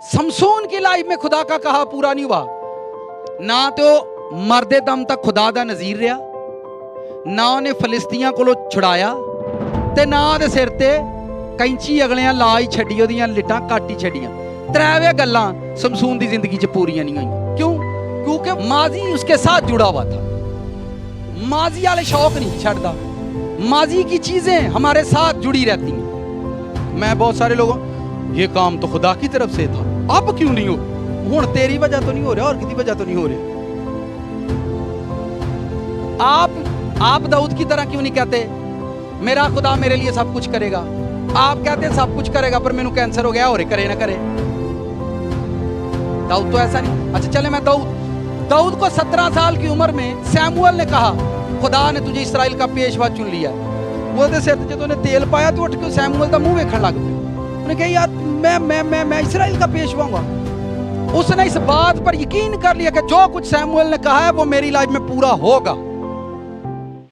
Samson की life में खुदा का कहा पूरा नहीं हुआ ना, तो मरदे दम तक खुदा दा नज़ीर रहा, ना उन्हें फलिस्तियां कोलों छुड़ाया, ते ना उहदे सिर ते कैंची अगलियां ला ही छड्डी, ओहदियां लिटां कट ही छड्डियां। त्रैवे गल्लां समसून दी जिंदगी च पूरियां नहीं हुई। क्यों? क्योंकि माजी उसके साथ जुड़ा हुआ था। माजी वाले शौक नहीं छड्डदा, माजी की चीजें हमारे साथ जुड़ी रहती हैं। मैं बहुत सारे लोगों, ये काम तो खुदा की तरफ से था, अब क्यों नहीं हो? हुण तेरी वजह तो नहीं हो रहा, और किसी वजह तो नहीं हो रहा। आप दाऊद की तरह क्यों नहीं कहते मेरा खुदा मेरे लिए सब कुछ करेगा? आप कहते हैं सब कुछ करेगा, पर मैनू कैंसर हो गया, और करे ना करे। दाऊद तो ऐसा नहीं। अच्छा चले, मैं दाऊद को 17 साल की उम्र में सैमुअल ने कहा खुदा ने तुझे इस्राएल का पेशवा चुन लिया। वो सिर ते जो तेल पाया तो उठ के सैमुअल का मुंह वेखण लग पिया। उन्हें कहा यार मैं इस्राएल का पेशवा हूँगा। उसने इस बात पर यकीन कर लिया कि जो कुछ सैमुअल ने कहा है वो मेरी लाइफ में पूरा होगा।